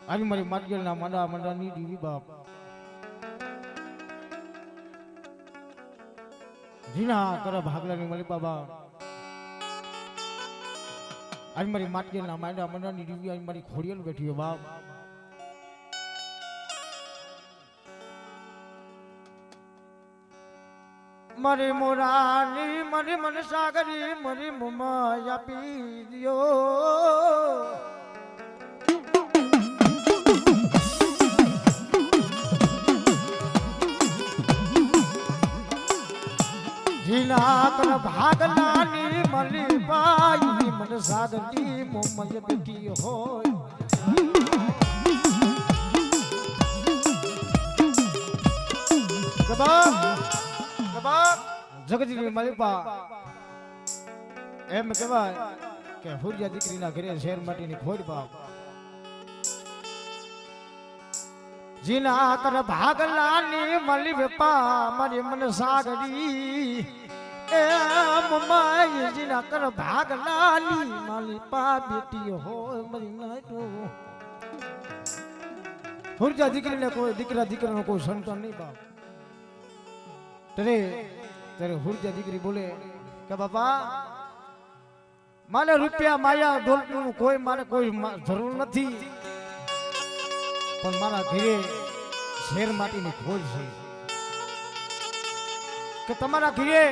આવી મારી માર્ગેલના માડા માડાની દીવી બાપ જીના કરે ભાગલાની મળી બાબા આવી મારી માર્ગેલના માડા માડાની દીવી આવી મારી ખોડિયલ બેઠી બાપ મારી મોરાની મારી મન સાગરી મારી મમ્મા આપી દિયો જીના કર ભાગલાની મલી પાઈ મન સાગરી મોમય બેઠી હોય જગતની મલિપા એમ કહેવાય કે હુરિયા દીકરીના ઘરે શેર માટીની ખોડ બાપ જીના કર ભાગલાની મલી વેપા મારી મન સાગરી એ મમાઈ જીના કર ભાગલાની માલી પા બેટી હોય મરી નાટો હુરિયા દીકરીને કોઈ દીકરાનો કોઈ સંતાન નહીં બાપ ત્યારે હુરિયા દીકરી બોલે કે બાપા મારે રૂપિયા માયા દોલતનું કોઈ મારે કોઈ જરૂર નથી પણ મારા ઘરે શેર માટીની ખોજ છે કે તમારા ઘરે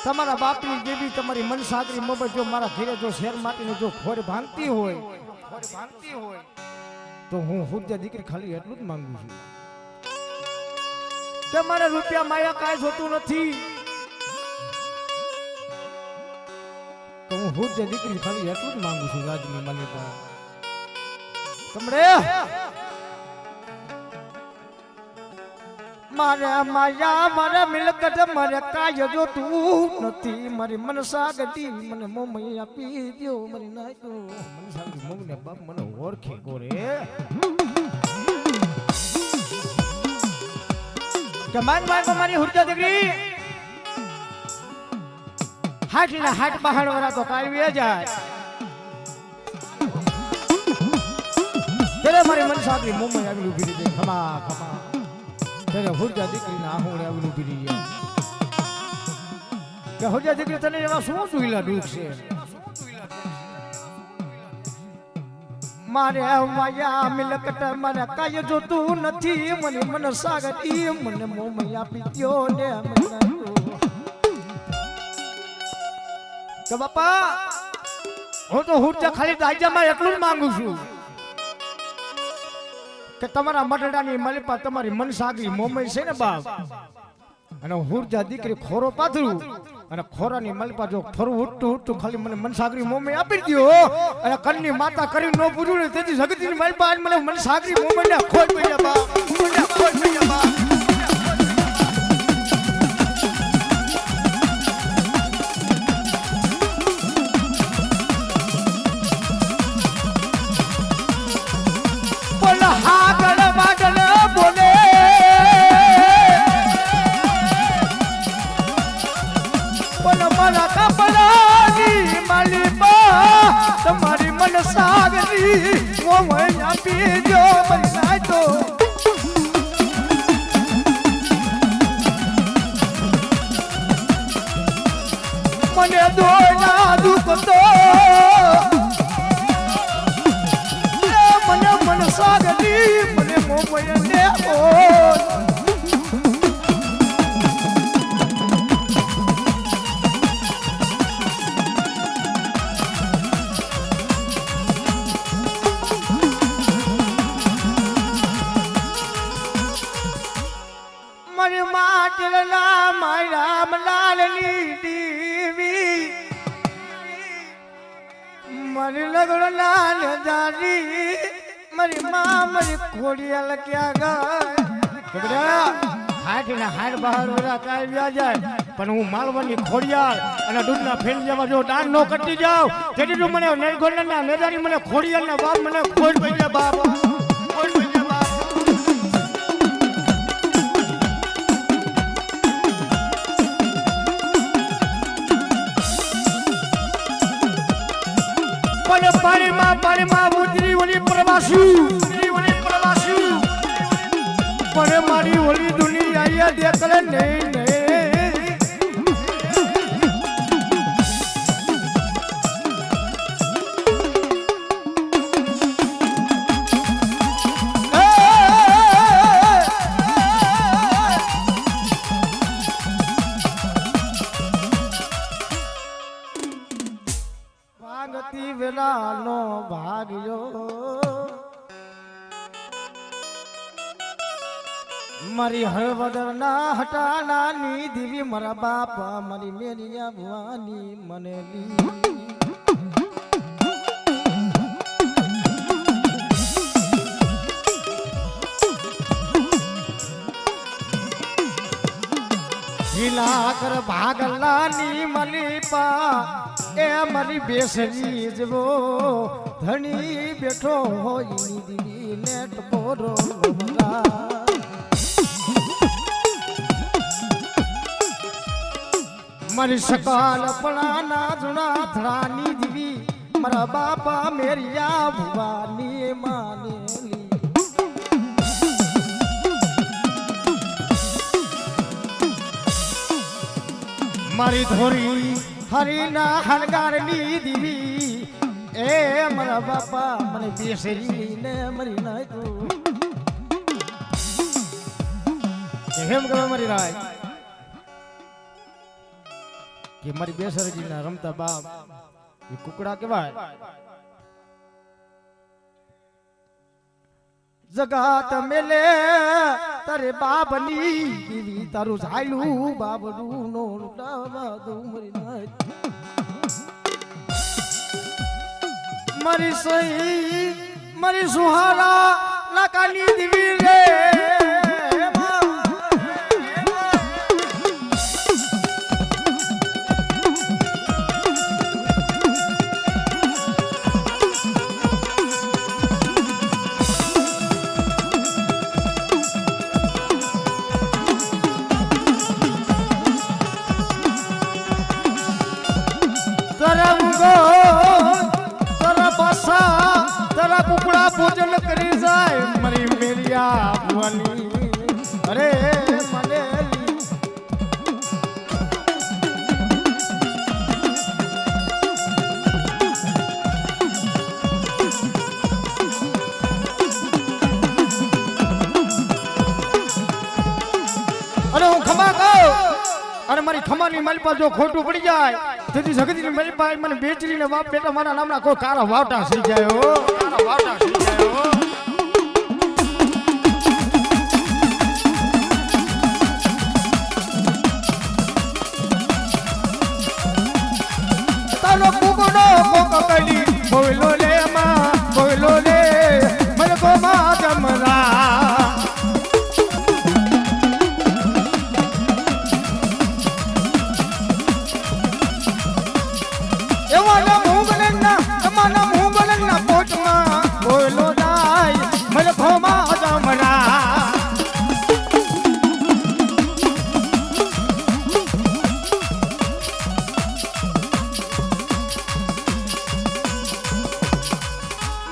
તમારા બાપની દેવી તમારી મન સાગરી મોબાઈલ જો મારા ઘરે જો શેર માટીની જો ખોર ભાંગતી હોય તો હું હુરિયા દીકરી ખાલી એટલું જ માંગુ છું કે મારે રૂપિયા માયા કાંઈ જોતું નથી તો હું હુરિયા દીકરી ખાલી એટલું જ માંગુ છું રાજની માન્યતા કમરે મારે માયા મારે મિલકત મારે કાય જો તું નથી મારી મન સાગતી મને મોમઈ આપી દો મારી નાય તો મન સાગતી મોમને બાપ મને ઓળખે ગોરે કે માન મારી હુરિયા દીકરી હાટ ને હાટ પહાડ વાળા તો કાલવી જાય ત્યારે મારી મન સાગરી મોમઈ આવીને ઊભી રહી જાય ખમા ખમા ત્યારે હુરિયા દીકરીને આહોણે આવીને ઊભી રહી જાય કે હુરિયા દીકરી તને એવા શું જોઈલા દુઃખ છે મારે માયા મિલકત મારે કાય જોતું નથી મને મન સાગરી મને મોમઈ આપી દ્યો ને મને કે બાપા હું તો હુરિયા ખાલી દાજામાં એટલું જ માંગુ છું કે તમારા મઢડાની મલિપા તમારી મન સાગરી મોમઈ છે ને બાપ અને હુરિયા દીકરી ખોરો પાથરું અને ખોરાની મલિપા જો ફરું ઉઠતું ખાલી મને મન સાગરી મોમઈ આપી દો અને કન્ની માતા કરી નો પૂછ્યું ને તેથી જગતની મલિપા આજ મને મન સાગરી મોમઈ ને ખોજ પડ્યા બાપ ખોજ પડ્યા બાપ તમારી મન સાગરી મોમઈ આપી દો મને તો મને દોના દુઃખ તો મને મન સાગરી મને મોમઈ ને મારી લગડો લાલ જારી મારી માં મારી ખોડિયાલ ક્યાં ગયા હાથ ને હાથ બહાર વરા કાઈ વ્યા જાય પણ હું માલવાની ખોડિયાલ અને દૂધના ફેન જેવા જો ડાન નો કટી જાવ તેથી તું મને નરગોરના નેજારી મને ખોડિયાલ ના બાપ મને ખોડ પઈ જાય બાપ ખોડ પઈ જાય બાપ પાણીમાં ઉતરી ઓલી પ્રવાસી પણ મારી ઓલી દુનિયા દેખલે નહીં ભાગતી વેલાનો ભાગ્યો મારી હળવદરના હટાણાની દીવી મારા બાપા મારી મેરિયા ભવાની મને ઝીલા કર ભાગલાની મની પા એ મારી બેસરી જવો ધણી બેઠો હોય દીદી નેટ પોરો મારી સકાલ પણાના જુના થડાની દીવી મારા બાપા મેરિયા ભવાની માનેલી મારી ધોરી હરીના હણગારની દીવી એ મારા બાપા મને બેસરી ને મરી નાય તું હેમ કરવા મારી રાય કે મારી બેસરજી ના રમતા બાપ એ કુકડા કેવાય જગાત મેલે તારે બાબની દીવી તારું ઝાયલું બાબડું નો લૂટાવા દઉં મરી નાય મારી સહી મારી સુહારા લાકાની દીવી રે તારા કુકડા ભોજન કરી જાય મારી મેરિયા ભવાની અરે મને અરે હું ખમા કહું અરે મારી ખમાની મારી પાસે જો ખોટું પડી જાય તેથી જગતની મારી પાસે મને બેચરીને બાપ બેટા મારા નામના કોઈ કારા વાવટા થઈ જાય હો કારા વાવટા થઈ જાય હો તારો કુકડો કોક કલી બોલો લે માં બોલો લે મને કો માં જમરા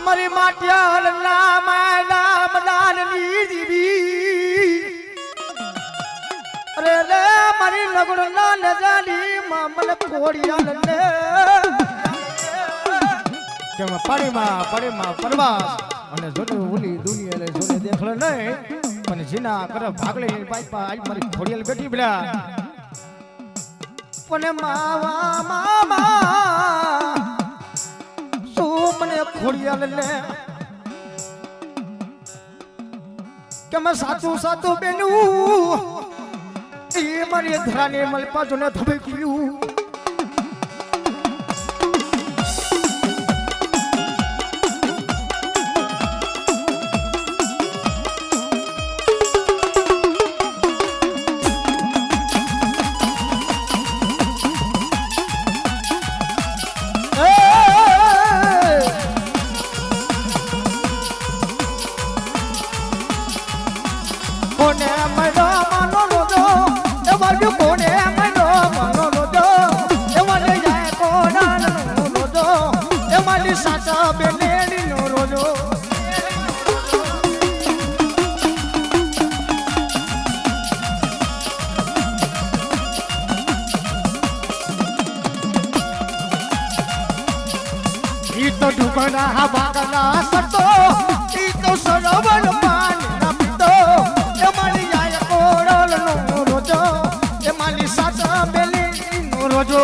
મારી માટિયાલ ના માયલા મદાનની દીવી અરે રે મારી લગડ ના નજાલી મામલ ખોડિયાલ ને કે પાણીમાં પરવાસ અને જોને ઓલી દુનિયા લે જોને દેખલે નહીં પણ જીના કર ભાગલે પાઈપા આજ મારી ખોડિયાલ બેઠી બડા પણ મામા મને ખોડિયાલ લે કે મેં સાચું બેનું એ મારી ધરાને મલપા જોને ધબક્યું ઈ તો ઢુકણા ભાગલા કરતો ઈ તો સરોવર પાણી ના પીતો એ મારી આય કોરલ નો રોજો એ મારી સાસા બેલી નો રોજો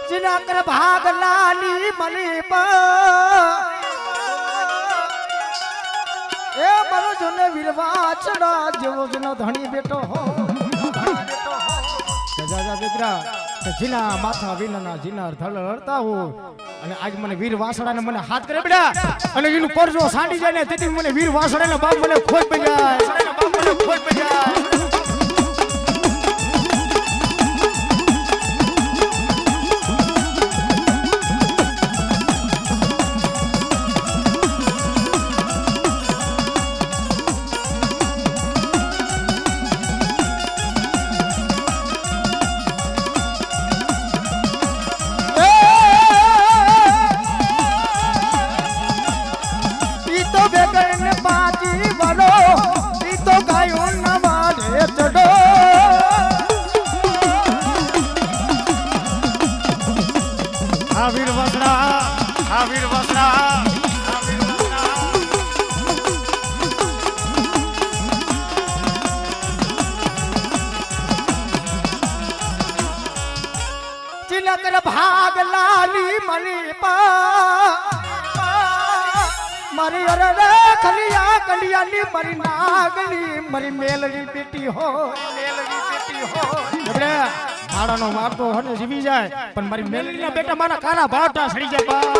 જીના કર ભાગલાની મલી એ મારો જોને વીરવા ચડા જેવો જનો ધણી બેટો હો જા બેગરા જીના માથા વિનના જીના ધળ હળતા હો અને આજ મને વીર વાસડાને મને હાથ કરે બેડા અને એનું પરજો સાંડી જાય ને તેથી મને વીર વાસડાના બાપ મને ખોટ પડી જાય ભાગ લાલી મલી મારી અરે ખલિયા કલિયાની મારી નાગલી મારી મેલડી બેટી હો મારાનો મારતો હને જીવી જાય પણ મારી મેલડીના બેટા મારા કાળા ભાવટા સડી જાય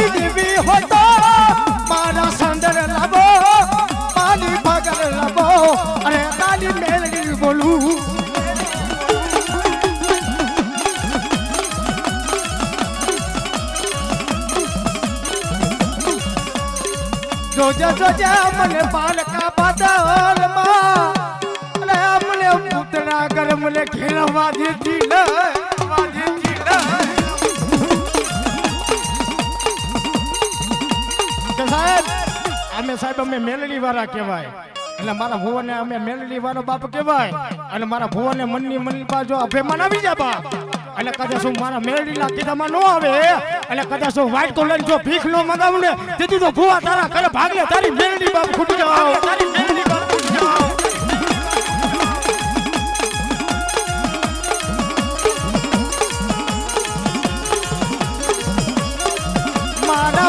દેવી હોતો મારા સંદર લાવો મારી પગલ લાવો અરે તારી મેલડી બોલું જોજા મને બાલકા બાદલ માં અરે મને પુતળા કર મને ખેલવા દેતી લે સાહેબ અમે મેલડી વાળા કહેવાય એટલે મારા ભુવને અમે મેલડી વાળો બાપ કહેવાય અને મારા ભુવને મનની મનની બાજુ અભિમાન આવી જાય બાપ એટલે કદાચ હું મારા મેલડીના કીધામાં ન આવે એટલે કદાચ હું વાઇટ કોલર જો ભીખ ન મગાવું ને તેથી તો ભુવા તારા ઘરે ભાગલે તારી મેલડી બાપ ખૂટી જાવ તારી મેલડી બાપ ખૂટી જાવ મારા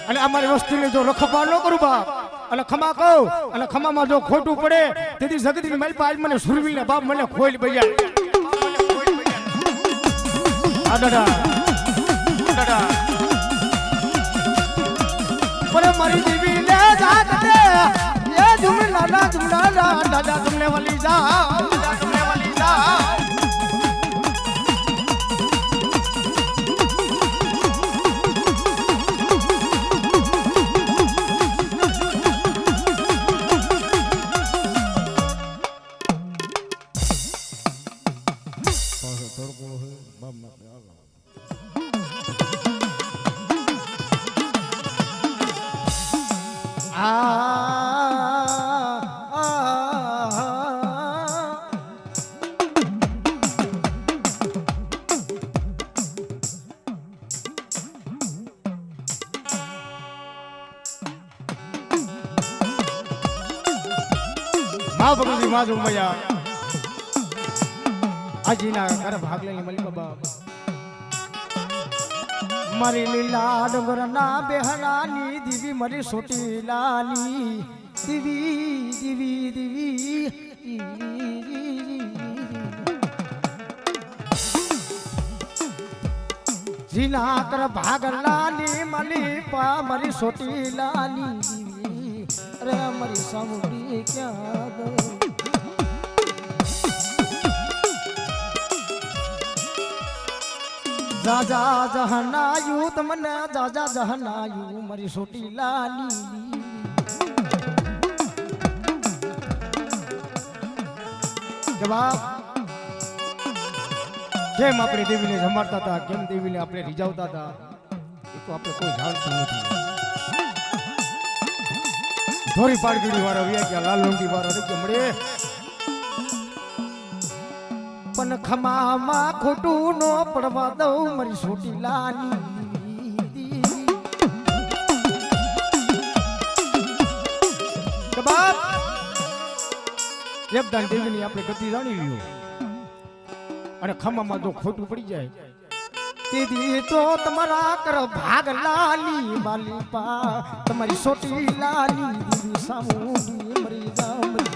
અને અમારી વસ્તીને જો રખપા ન કરું બાપ અને ખમા કહું અને ખમામાં જો ખોટું પડે તેથી જગતની મારી પાસે મને સુરવીને બાપ મને ખોઈ બજાય દાદા મારી દેવી લે જાત દે ये जुमला दादा तुमने वाली जा મા ભગવતી મા જોમયા આજીના કર ભાગ લઈ મલી બાબા મારી લીલા ડગરના બેહનાની દીવી મારી સોટીલાની દીવી દીવી દીવી જીના કર ભાગ લાલી મલી પા મારી સોટીલાની દીવી અરે મારી સામુડી ક્યાં ગઈ જાજા જહનાયું તમને જાજા જહનાયું મારી સોટી લાલી જવાબ કેમ આપણે દેવીને જમાડતા હતા કેમ દેવીને આપણે રીઝાવતા હતા એ તો આપણે કોઈ જાણતું નથી ધોરી પાડગીડી વાળો વ્યા ગયા લાલ લોંગી વાળો રહી મળે પણ ખમામાં ખોટું નો પડવા દઉં મારી સોટી લાની બાપ એકદાન દેવીની આપણે ગતિ જાણી લ્યો અને ખમામાં જો ખોટું પડી જાય તેથી તો તમારા કર ભાગ લાલી માલી પા તમારી સોટી લાલી દીદી સામુડી મરી જામરી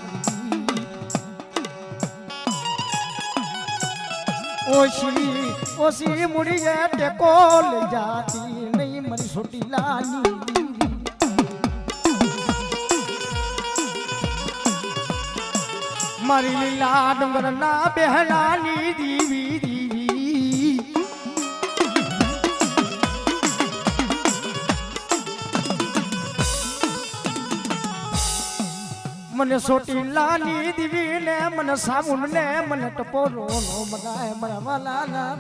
ઓશી ઓશી મુડીએ ટેકો લઈ જાતી નહીં મારી સોટી લાલી મારી લીલા ડુંગરના બેહલાની દીવી દીવી મને સોટી લાની દીવી ને મને સાબુન ને મને ટપોરો નો મનાય મારા વાલા ના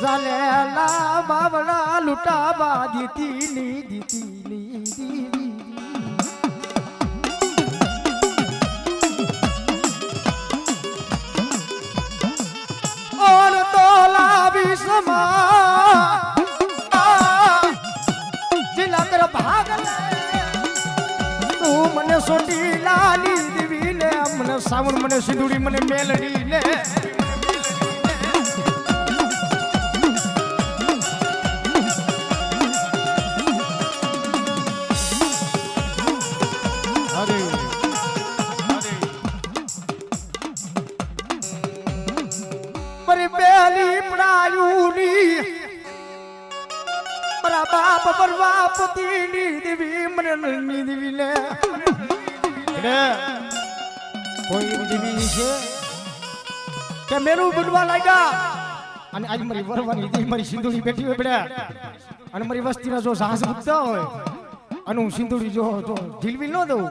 ઝાલેલા બાવલા લૂટાવા દીતી ની દીવી और तोला विषमा जिला कर भाग तू मने सोटी लाली देवी ले मने सावन मने सिंदूरी मने मेलडी ले बाप बरवापति देवी मन देवी ले कोई देवी છે કે મેરું બુડવા લાગ્યા અને આજ મારી વરવાની દી મારી સિંદૂરી બેઠી હોય બેડા અને મારી વસ્તીના જો સાહસ ગુપ્તા હોય અને હું સિંદૂરી જો ઢીલવી ન દઉં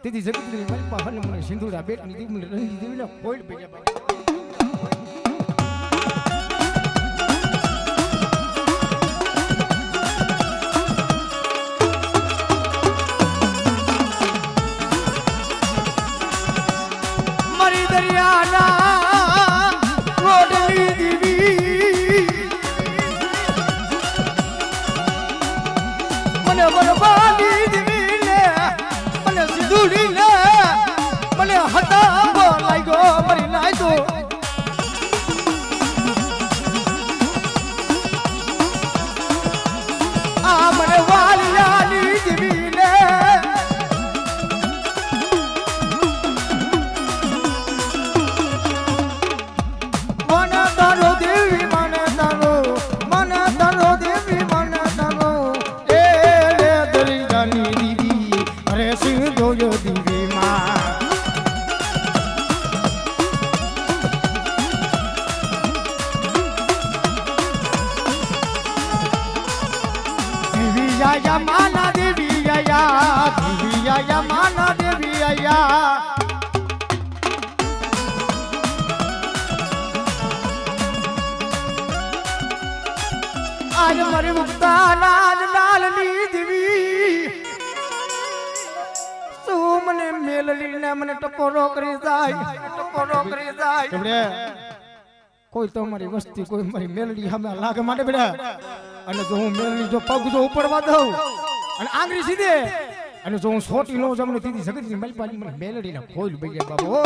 તેથી જગતની મારી પાસે મને સિંદૂરા બેટની દી મને રંગી દેવી ને કોઈ ભેગા માના દેવી આયા માના દેવી આયા આજ મારી મુક્તા લાલ લાલની દેવી તું મને મેલલી ને મને ટપોરો કરી જાય કોઈ તો મારી વસ્તી કોઈ મારી મેલડી સામે લાગે માટે બેડા અને જો હું મેલડી જો પગ જો ઉપડવા દઉં અને આંગળી સીધે અને જો હું સોટી નો જમને દીધી જગતની મલપાની મને મેલડીને ખોલ બઈ બાબો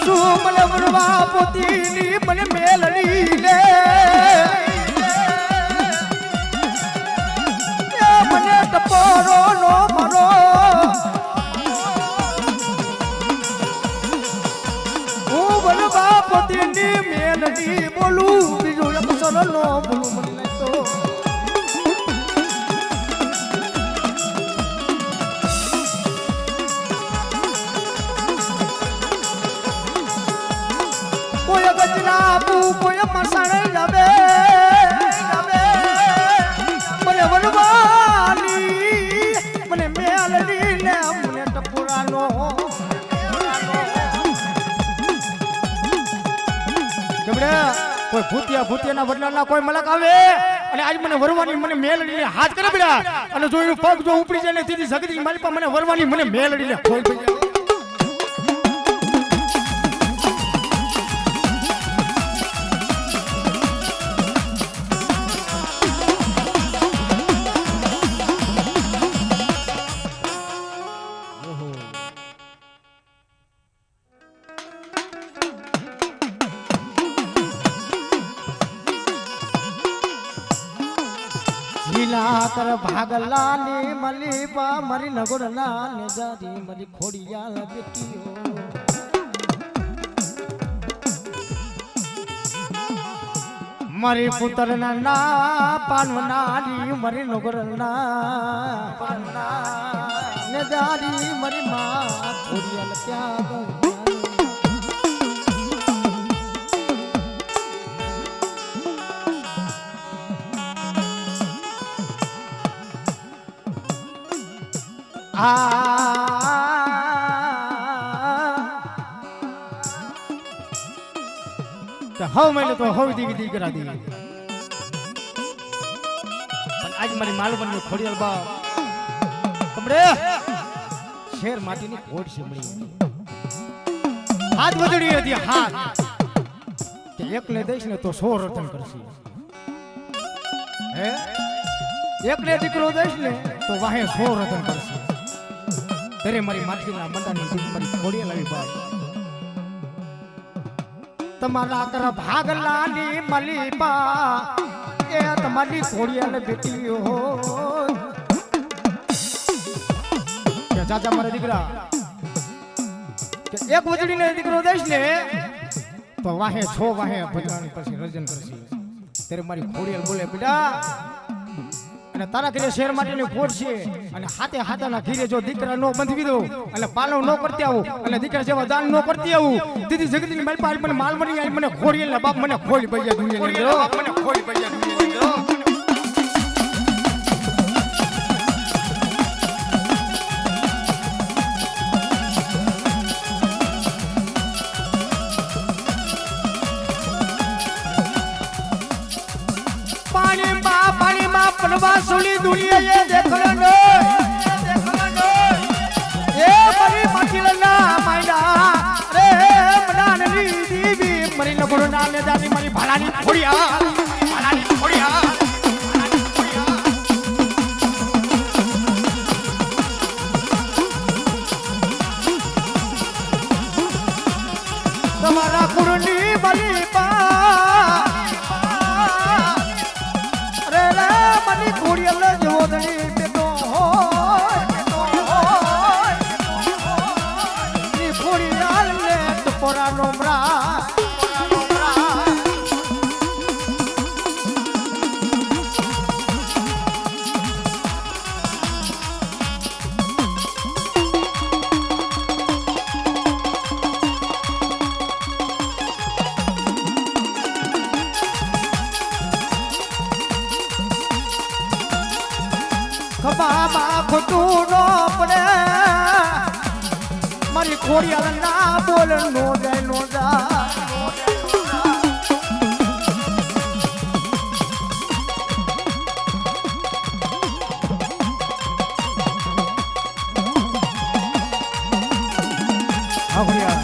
શું મને વરવા પોતીની મને મેલડી લે મને ટપોરો નો મારો પોતીની મેલડી બોલું બીજું એક સરળ નો બોલું મને તો કોઈ ગજરા પુ કોઈ મસાણે જવે મને વનવાની મને મેલડી ને મને ટપુરાનો કોઈ ભૂતિયાના બદલાના કોઈ મલક આવે અને આજ મને વરવાની મને મેલડી હાથ કરે બેડા અને જો એનું પગ જો ઉપડી જાય ને સીધી જગતી માલિપા મને વરવાની મને મેલડી લે કોઈ કર ભાગલાની મલીપા મારી નગોડના ને જારી મારી ખોડિયાલ બેટીઓ મારી પુત્રના ના પાનવનારી મારી નગોડના ને જારી મારી માં ખોડિયાલ ત્યાં હવ મેલે તો હવ દીવી કરા દી પણ આજ મારી માલવન ખોડિયાલ બા કમરે શેર માટીની ખોડ છે મળી હાથ વજડી હતી હાથ કે એકને દઈશ ને તો 100 રતન કરશે હે એકને દીકરો દઈશ ને તો વાહે 100 રતન કરશે તેરે મારી માટીના મંડાની દીકરી મારી ખોડિયાલ આવી બા તમારા કર ભાગલાની મલીપા એ તમારી ખોડિયાલ બેટી હો કે ચાચા મારા દીકરા કે એક વજડીને દીકરો દઈશ ને તો વાહે 6 વાહે ભજવાની પછી રજન કરશે ત્યારે મારી ખોડિયાલ બોલે બેટા અને તારા ઘરે શેર માટેની ખોટ છે અને હાથે હાથાના ઘીરે જો દીકરા નો બંધવી દો અને પાલવ નો કરતી આવું અને દીકરા જેવા દાન નો કરતી આવું દીદી જગતની મારી પાસે મને માલમણી આવી મને ખોડિયાલ ને બાપ મને ખોડી પૈયા દુનિયા બાપ મને ખોડી પૈયા દુનિયા વાસુલી દુનિયા એ દેખલો એ મારી માટીલના માયડા રે મનાની દીવી મારી નગોડો નાને દાની મારી ભાલાની ખોડિયા તમારા કુરની બલીપા ખોડિયાલ જોદણી બેટો ની ખોડિયાલ ને ટપોરા નોમરા બાબા ખોટું નો પડે મારી ખોડિયાલ ના બોલ નો જાય નો જા આવડિયા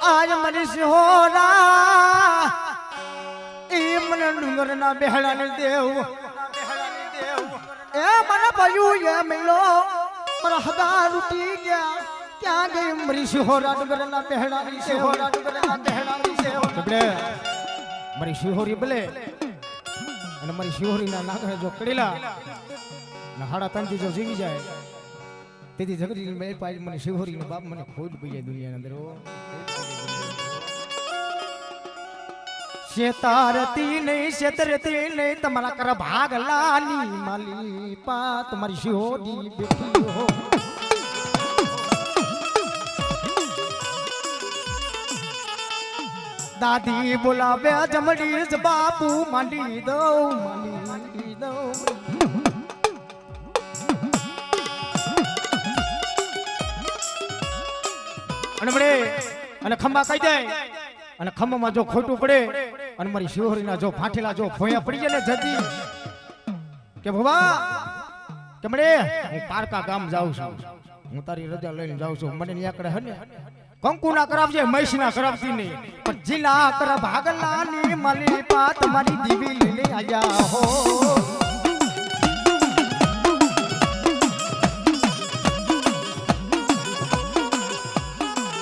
આજ મરી સિહોરા એ મને ડુંગરના બેહડાને દેવ એ મને ભયું એ મેલો મારા હદા રૂટી ગયા ક્યાં ગઈ મરી સિહોરા ડુંગરના બેહડાની સિહોરા ડુંગરના બેહડાની સિહોરા મારી શિહોરી બલે અને મારી શિહોરીના નાગણે જો કડેલા ને હાડા તનથી જો જીવી જાય તેથી જગતની મેલ પાઈ મને શિહોરીનો બાપ મને ખોટ પડી જાય દુનિયાની અંદર શેતારતી નહીં શેતરતી નહીં તમારા કર ભાગલાની માલી પા તમારી શિહોરી બેઠી હો દાદી બોલાવે જમડી બાપુ માંડી દઉં અને મળે અને ખંભા કહી દે અને ખંભામાં જો ખોટું પડે અને મારી શિહોરીના જો ફાંઠેલા જો ફોયા પડી જાય ને જતી કે ભવા કે મળે હું પારકા ગામ જાઉં છું હું તારી રજા લઈને જાઉં છું મને ન્યા કરે હે ને કંકુ ના કરાવજે મહેશ ના કરાવતી નહીં પણ જિલ્લા કર ભાગલાની માલી પા તમારી દીવી લઈને આયા હો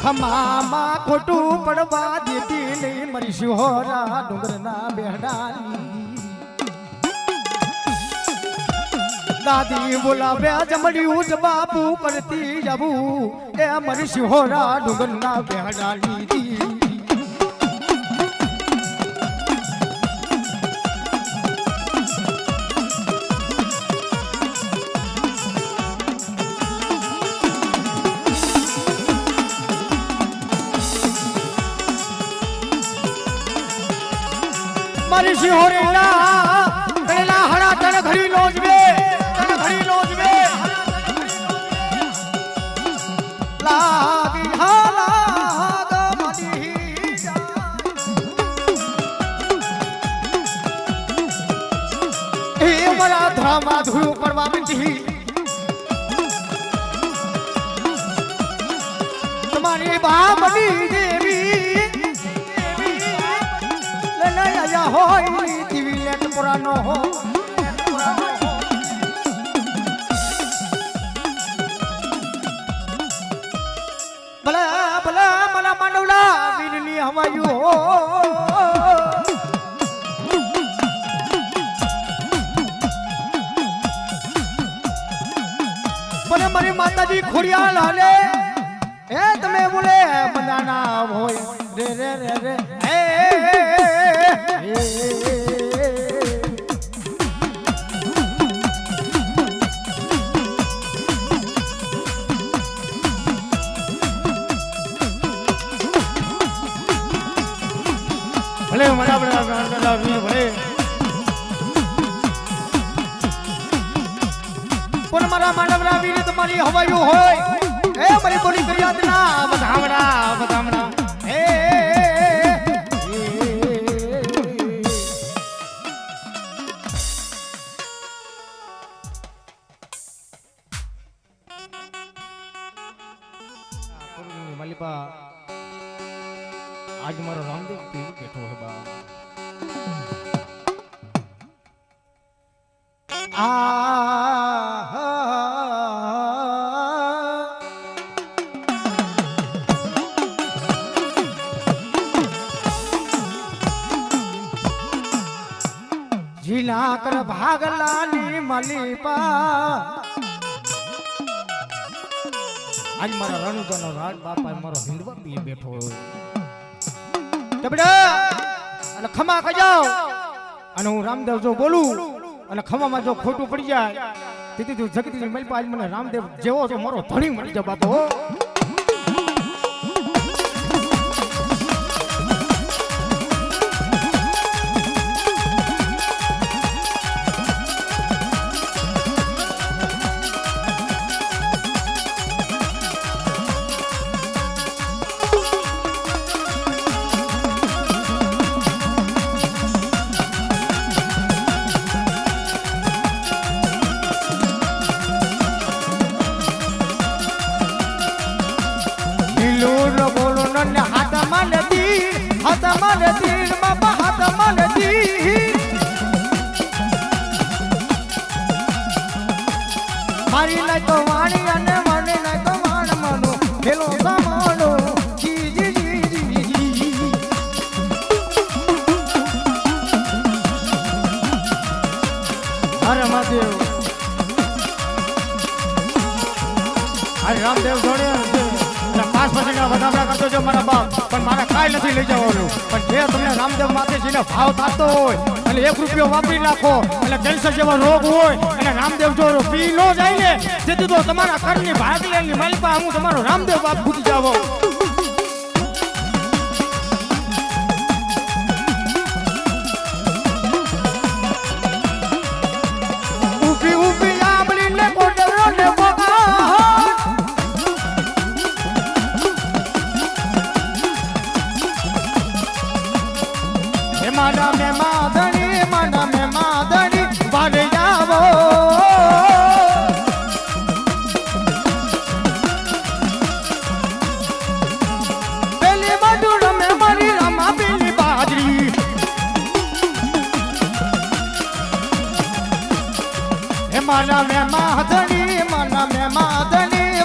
ખમામાં ખોટું પડવા દેતી નહીં મારી શિહોરા ડુંગરના બેહડાની દાદી બોલાવે જમડ્યું જ બાપુ કરતી જવું એ મારી શિહોરા ડુંગરના બેહડાની દી મારી શિહોરીના કડેલા હડા તણ ઘડી લોજવે લાગી હાલાગ મની એ મારા ધરામાં ધૂળ પડવા મીઠી તમારી બાપની દેવી લલયા હોય દીવી લેટ પુરાનો હો ભલા ભલા મને માંડવલા વીરની હવાયું હો મને મારી માતાજી ખોડિયાલ હાલે એ તમે બોલે બંધાના હોય રે રે રે રે ભલે મારા ભલે પણ મારા માનવરા વીર તમારી હવાયું હોય એ મારી બોલી ફરિયાદ ના બધામડા એ માલિપા આજ મારો રામદેવ પીર બેઠો હે બા જીલા કર ભાગલાની માલિપા આજ મારા રણુજાનો રાજ બાપા મારો હિંદવા પીર બેઠો હોય અને ખમા કજાવ અને હું રામદેવ જો બોલું અને ખમામાં જો ખોટું પડી જાય તેથી તું જગતી મલપા આજ મને રામદેવ જેવો છો મારો ધણી મળી જાય બાપો હરે મહાદેવ અરે રામદેવ જોડે 5% વધામણા કરતો જો મારા બાપ પણ મારા કાંઈ નથી લઈ જવાનું પણ જે તમને રામદેવ માતેજીને ભાવ થતો હોય અને 1 રૂપિયો વાપરી નાખો અને કેન્સર જેવા રોગ હોય અને રામદેવ જો પી ન જાય ને તેથી તો તમારા ઘરની ભાગલેની માલિકા હું તમારો રામદેવ બાપ ભૂલી જાવો ઊભી ઊભી આંબલીને કોડરો ને બોગા માના મે માધણી વારે જાવો પેલી બાજુ મે મારી રામા પેલી બાજરી હે માના મે માધણી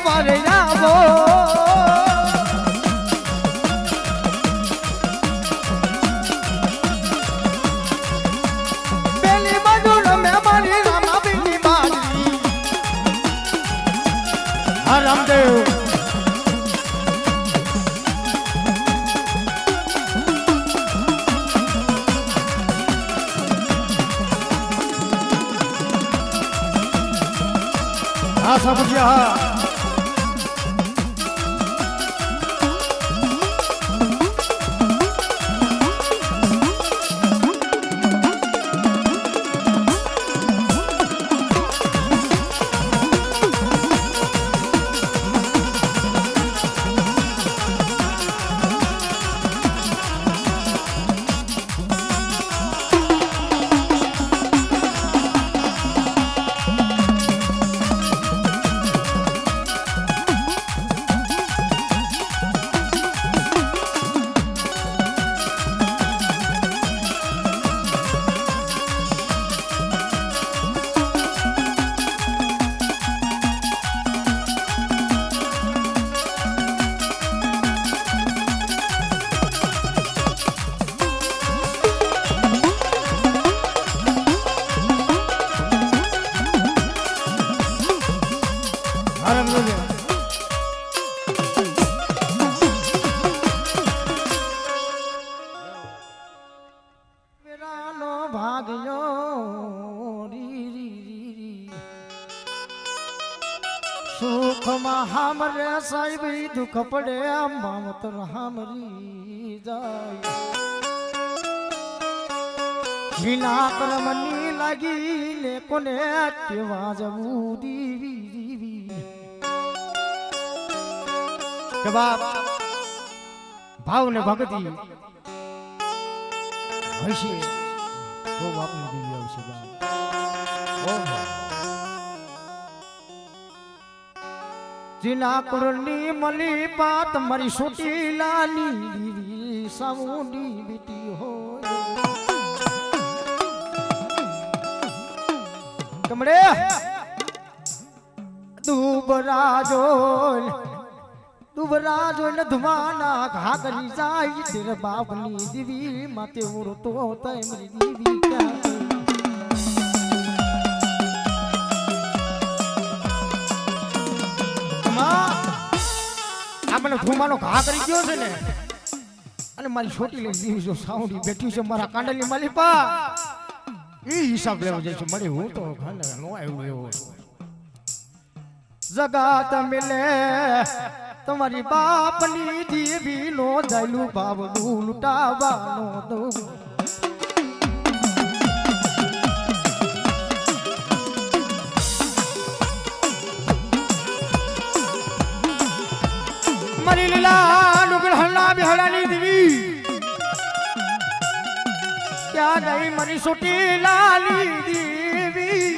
વારે જાવો રામદેવ હા સાબુજીયા સુખમાં હામરે સાહેબ દુઃખ પડે માવતર હામરી જાય જીના કર્મની લાગી ને કોને કેવા જવું દીવી કે બાપ ભાવ ને ભક્તિ હશે તો બાપની દેવી આવશે બાપ જીના કુળની મલી પાત મારી સોટી લાલી દીવી સાઉન્ડી બીટી હોય કમડે દુબરાજો ને ધુમાના ઘા કરી જાય તેરે બાપની દીવી માતે ઉડતો તય મારી દીવી ક્યાં મને ધુમાનો ઘા કરી ગયો છે ને અને મારી છોટી લઈ દીવી જો સાઉન્ડી બેઠી છે મારા કાંડલની માલિપા એ હિસાબ લેવો જાય છે મારી હું તો ઘાને નો આવ્યો એવો જગાત મિલે તમારી બાપની દીવી નો જાયલું બાબલું લૂટાવાનો દઉં મારી લીલા ડુગર હલ્લા બિહળાની દીવી ક્યાં ગઈ મારી સોટી લાલી દીવી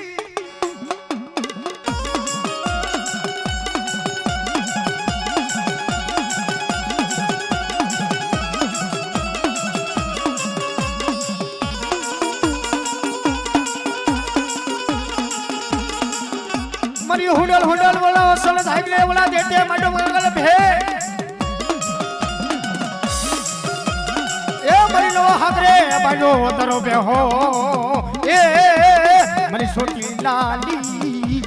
મારી હુડલ બોલા અસલ સાહેબ ને બોલા દેતે માડો મગલ ભે એ મારી નો હાગરે બાજો તરો બે હો એ મારી છોટી લાલી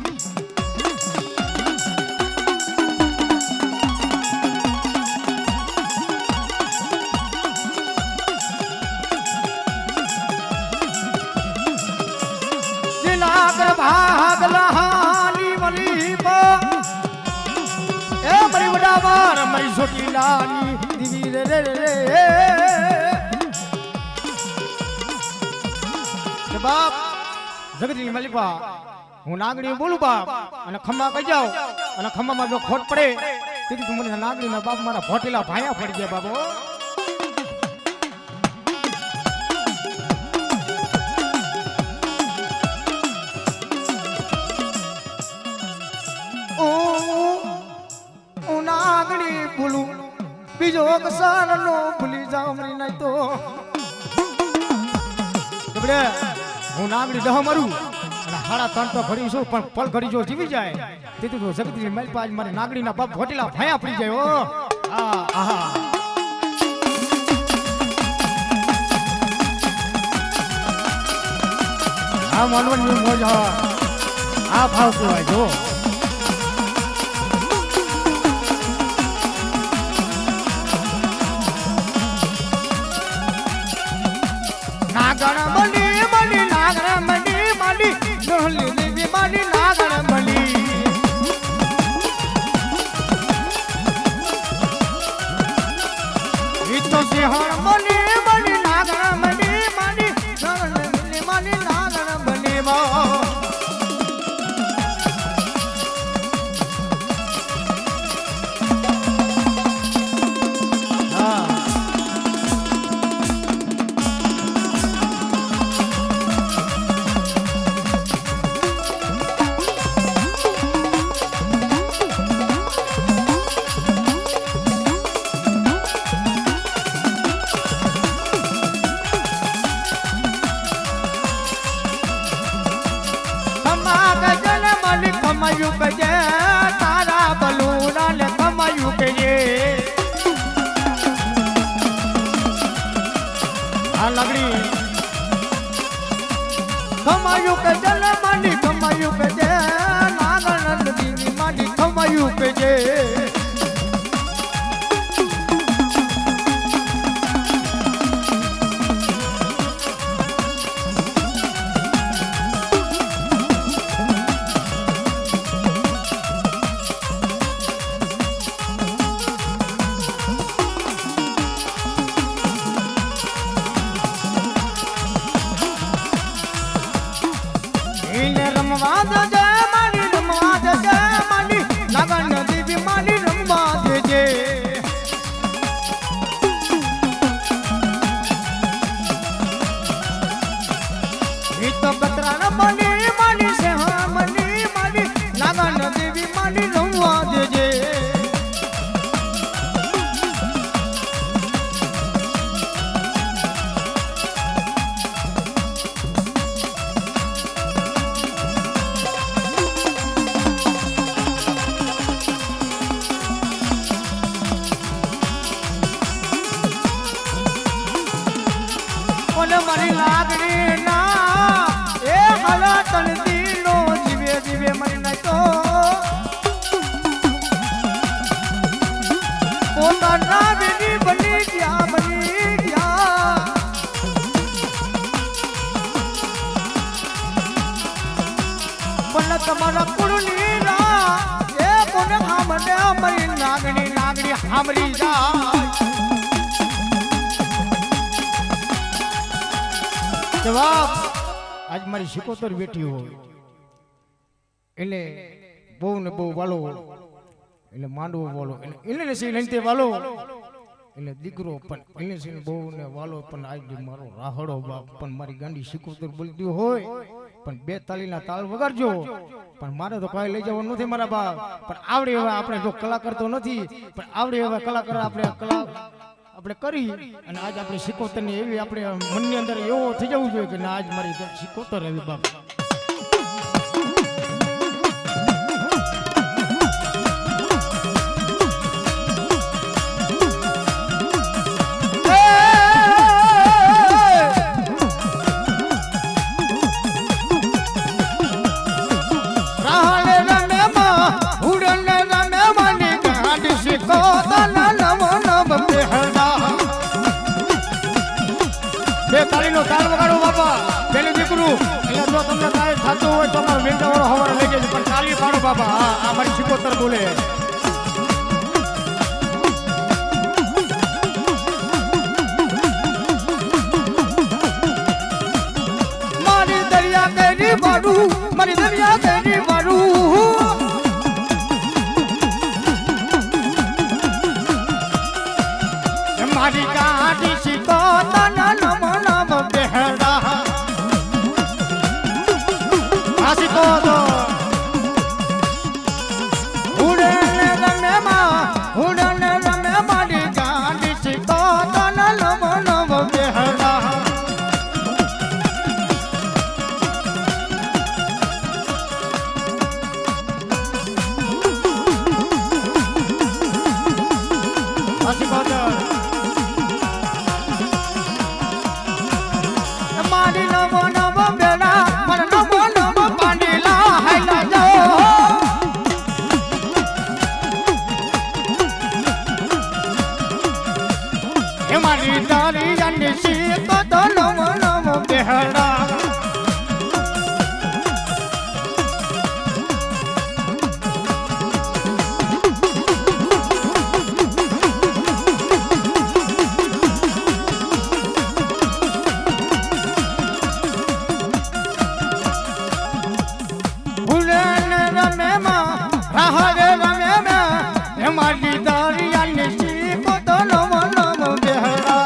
ભાગ લહાની મલી એ મરી વડાવાર મરી છોટી લાની દીવી રે રે રે બાપ જગતની મલિકા હું નાગણી બોલું બાપ અને ખમ્મા કહી જાવ અને ખમ્મામાં જો ખોટ પડે તેથી તું મને નાગણીના બાપ મારા ભોટેલા ભાયા પડી જાય બાબો બીજો કસાર નો ભૂલી જાવ મરી નહીં તો હું નાગડી દહ મરું અને હાડા ત્રણ તો ઘડી છું પણ પલ ઘડી જો જીવી જાય તેથી તો જગતની મલપા મારી નાગડીના બાપ ભોટેલા ભાયા પડી જાય ઓ આહા આ માનવની મોજ આ ભાવ કહેવાય જો નાગણ મલી મલી નાગણ મલી મલી નોલી દેવી મલી નાગણ મલી ઈતો સિંહણ મલી મલી નાગણ મલી મલી નાગણ મલી મલી નાગણ મલી કમાયું કજે તારા બલુના ને કમાયું કજે આ લગડી કમાયું કજે ને માની કમાયું કજે નાગણ નદીની માની કમાયું કજે મારી લાગણી ના એ હલા તણતી નો જીવે જીવે મરી ન તો પોતાના બેની બની ગયા પણ તમારા કુળની રા એ કોને હામને મારી લાગણી લાગણી હામરી જાય જવાબ આજ મારી શિકોતર બેઠી હોય એટલે બહુ ને બહુ વાલો એટલે માંડવો વાલો એટલે સિંહ લઈને વાલો એટલે દીકરો પણ એને સિંહ બહુ ને વાલો પણ આજ મારો રાહડો બાપ પણ મારી ગાંડી શિકોતર બોલતી હોય પણ બે તાલીના તાલ વગાડજો પણ મારે તો કઈ લઈ જવાનું નથી મારા બાપ પણ આવડે હવે આપણે જો કલાકાર તો નથી પણ આવડે હવે કલાકાર આપણે કરી અને આજ આપણે શિકોતર ની એવી આપણે મનની અંદર એવો થઈ જવું જોઈએ કે આજ મારી શિકોતર એવી બાપ એનો તાલ વગાડો બાપા પેલી દીકરું એટલે જો તમને કાંઈ થતું હોય તો અમારો વેંગાવાળો હવારે લઈ જજો પણ તાલી પાડો બાપા હા આ મારી સિકોતર બોલે મારી દરિયા કેરી વાળું મારી દરિયા કેરી વાળું મારી ગાડી સિકોતર નમ નમ બેહડા આ સિકોતર ઉડને રમે મારી ગાડી સિકોતર નમ નમ બેહડા આ સિકોતર મારી નમો નમો બેડા મારા નમો નમો પાંડેલા હાઈલા જાઓ હે મારી તારી જાની સીકો તો નમો નમો બેડા મારી દારિયાની સીકો તો નમો નમો બેહડા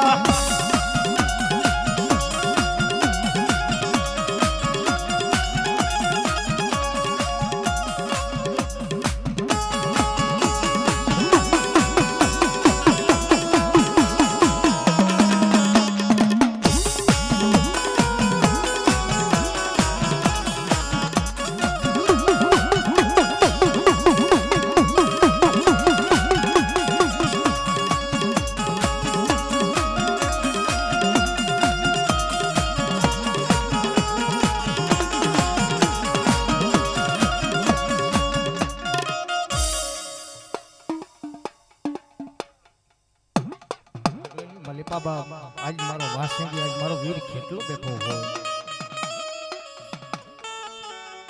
બાબા આજ મારો વાસંગી આજ મારો વીર કેટલો બેઠો હોય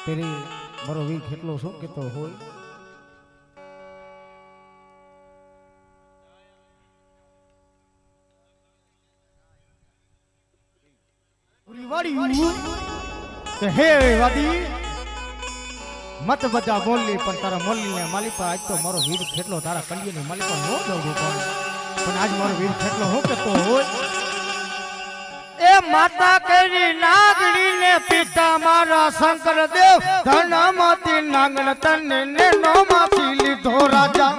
તેરી મારો વીર કેટલો શું કેતો હોય હે વાદી મત બધા બોલી પણ તારા મોલી ને માલિકા આજ તો મારો વીર કેટલો તારા કલિયાની માલિકા નો દઉં પણ આજ મારો વીર કેટલો હું કેતો હોય એ માતા કરી નાગડી ને પિતા મારા શંકર દેવ ધનમતી નાગણ તને ને નો માથી લીધો રાજા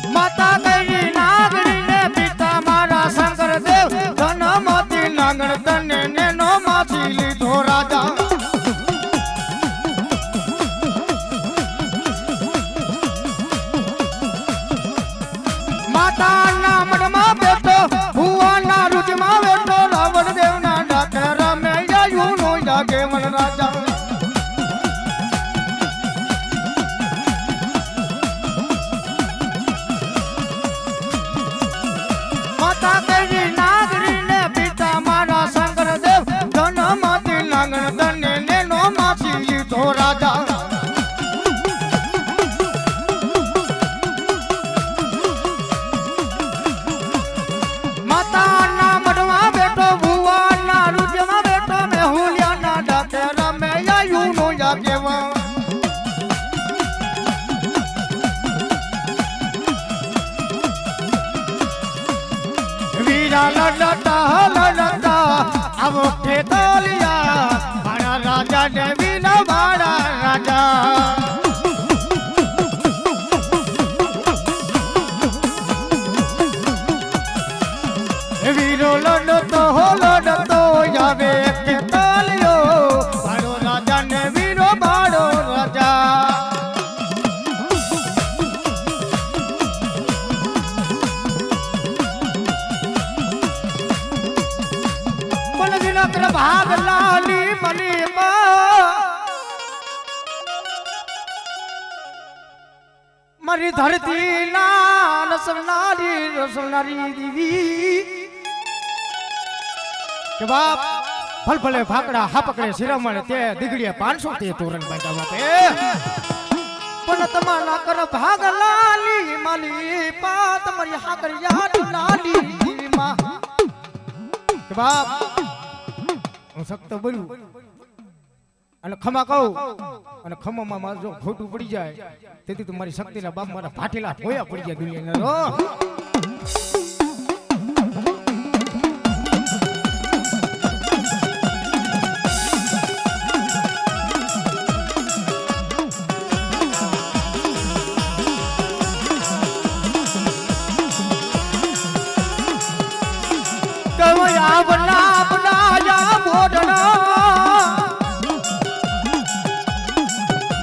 માતા કરી નાગડી ને પિતા મારા શંકર દેવ ધનમતી નાગણ તને ને નો માથી લીધો રાજા માતાના મઢમાં બેઠો ભુવાના રુચમાં બેઠો રાવણ દેવના ડાકે રમે જાયું નો જાગે મન રાજા માતા કરી નાગરી ને પિતા મારા શંકર દેવ ધનમતી નાગણ તને ને નો માથી લીધો રાજા માતાના મઢમાં બેઠો ભુવાના રુચમાં બેઠો મેહુલિયાના ડાકે રમે જાયું નો જાગે વીરા લડતા આવો ખેતલિયા મારા રાજા ને વિના મારા રાજા વીરો લડતો આવે ખેતલિયો મારો રાજા ને વીરો મારો રાજા ભાગ લા મારી ધરતી ના રસનારી રસનારી દીવી કે બાપ ફલ ફલે ફાકડા હા પકડે શિરામણ તે દીગડીએ 500 તે તોરણ બાંધવા માટે પણ તમારા કર ભાગ લાલી માલી પા તમારી હાકર યાદ લાલી દીવી માં કે બાપ હું સખ્ત બોલું અને ખમા કહું અને ખમામાં મારું જો ખોટું પડી જાય તેથી તો મારી શક્તિના બાપ મારા ભાટેલા હોયા પડી જાય દુનિયાના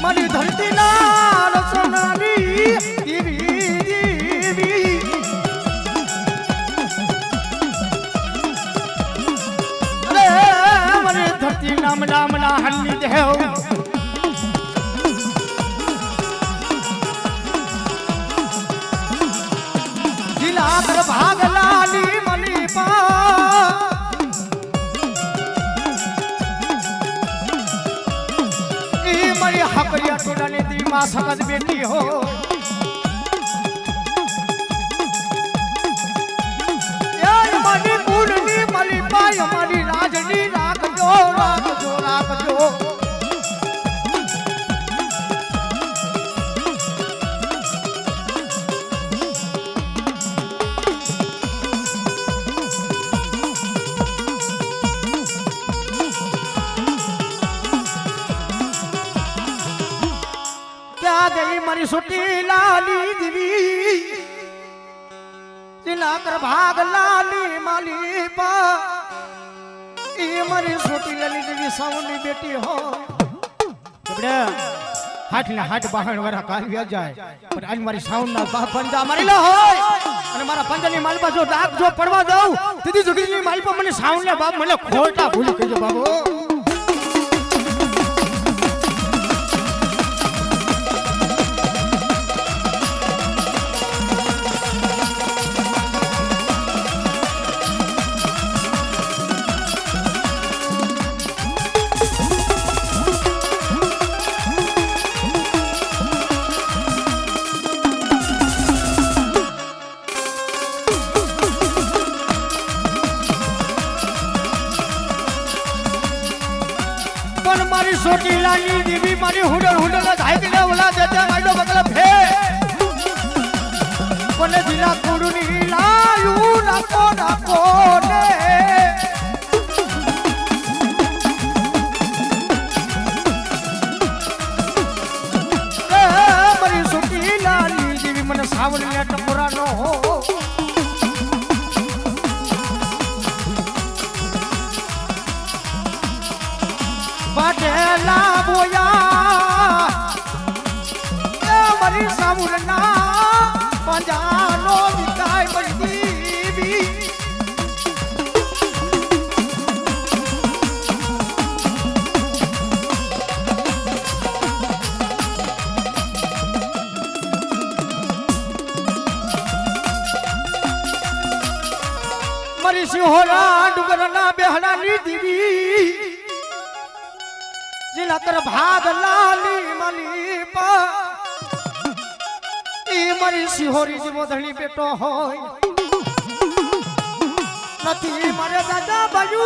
મારી ધરતી ના રસનારી દીવી અરે મારી ધરતી નામ નામ ના હન્ની દેવ જિલા કર ભાગ લાલી મની પા હકરિયા ટોડાની દીમાં સગત બેટી હો એ મારી કુળની મલી પાય મારી રાજની રાખજો રાખજો રાખજો મારી સુટી લાલી દીવી જિલા કર ભાગ લાલી માલી પા એ મારી સુટી લાલી દીવી સાવની બેટી હો બડા હાથ ને હાથ બહાણ વરા કાલવ્યા જાય પણ આજ મારી સાવના બા પંજા મારી લો હોય અને મારા પંજાની માલપા જો ડાક જો પડવા દઉં દીદી જુગીની માલપા મને સાવને બાપ મને ખોટા ભૂલી કહેજો બાબુ મારી સોટી લાલી દીવી મારી હુડર હુડર ધાઈકને ઓલા દેતા માઈડો બગલા ફે કોને દિલા કુડની લાયુ નાકો નાકો ને મારી સોટી લાલી દીવી મને સાવણીના ટપોરાનો હો બાટેલા બોયા એ મારી સામુરના પંજાનો વિકાય બળદીવી મારી સિંહોરા ડુંગરના બેહડાની દીવી જિલા કર ભાગ લાલી મલી પા ઈ મારી સિહોરી જીવોધણી બેટો હોય નથી મારે દાદા બાજુ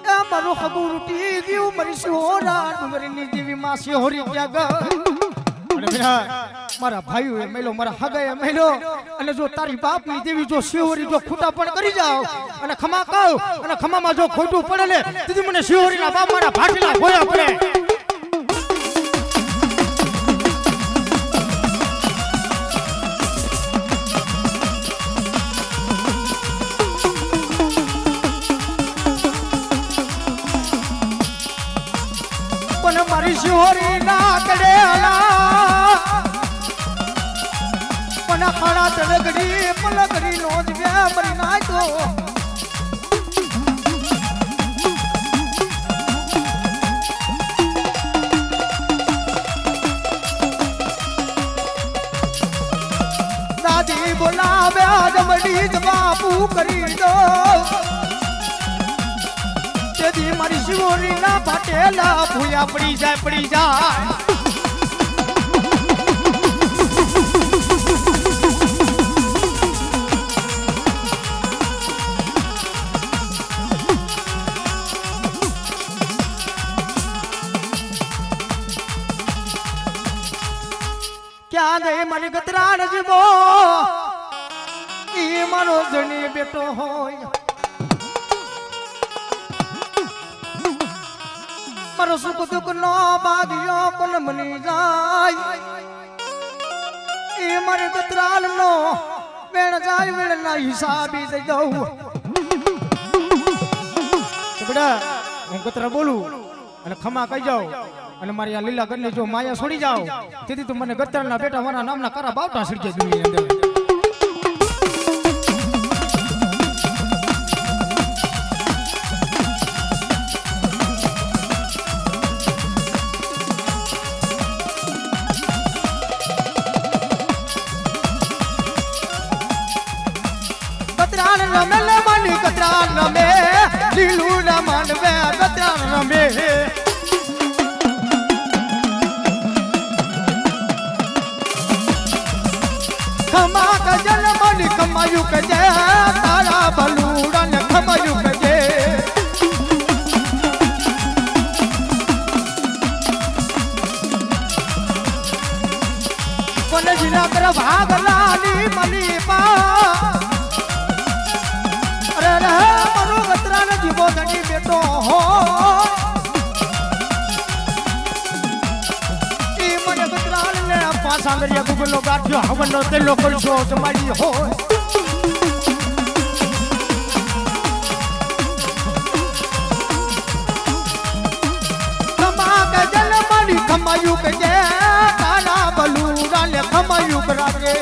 એ મારો ખબર ઉઠી ગયું મારી સિહોરા ડુંગરની દેવી માં સિહોરી ત્યાં ગઈ અને વિરાટ મારા ભાઈઓ એ મેલો મારા હગાએ મેલો અને જો તારી બાપની દેવી જો સિહોરી જો ખૂટા પણ કરી જાવ અને ખમા કહું અને ખમામાં જો ખોટું પડે ને તેથી મને સિહોરીના બાપ મારા ભાટલા ગોયા પડે મારી સિહોરી ના કડેલા પણ ખડા તડગડી પલગડી નો જ વ્યાપરી નાખ્યો બાપુ કરી દો તેથી મારી શિવોરી ના ફાટેલા ભૂયા પડી જાય ક્યાં ગઈ મને ગતરાણ જીવો ઈ મારો જણી બેટો હોય મારો સુખ દુઃખ નો ભાગ્યો પણ મની જાય ઈ મારે ગતરાણ નો બેણ જાય વેળ ના હિસાબી દઈ દઉં બેટા હું ગતરા બોલું અને ખમા કહી જાઉં અને મારી આ લીલા ગણને જો માયા છોડી જાઓ તેથી તું મને ગતરાના બેટા મારા નામના કરા બાવટા સળગે દુનિયા અંદર ગતરાન રમે લે માની ગતરાન રમે લીલું ના માનવે ગતરાન રમે ખમા કજલ મની કમાયું કજે તારા બલુડા ને ખમાયું કજે કોને જીના કર ભાગલાની મની પા અરે રે મનો ગતરા ને જીવો ધણી બેટો હો સાંગરિયા ગુગલો ગાંઠ્યો હવનનો તેલો કોલસો તમારી હોય ખમા કે જલ મારી ખમાયું કે જે તારા બલુડા ને ખમાયું કરાગે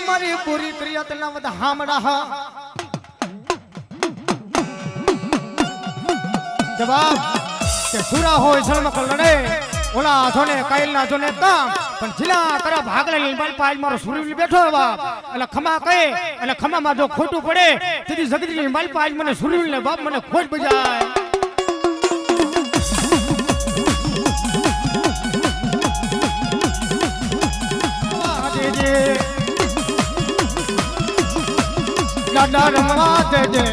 મારી પૂરી ક્રિયાત ના વધ હામડા જવાબ કે સુરા હોય સળમક લડે ઓલા જોને કાઈલ ના જોને કામ પણ જિલ્લા કરા ભાગલે લઈ મારી પાજ મારો સુરી બેઠો બાપ એટલે ખમા કહે અને ખમામાં જો ખોટું પડે તેથી જગદીની મારી પાજ મને સુરી ને બાપ મને ખોટ બજાય દાદા રમવા દે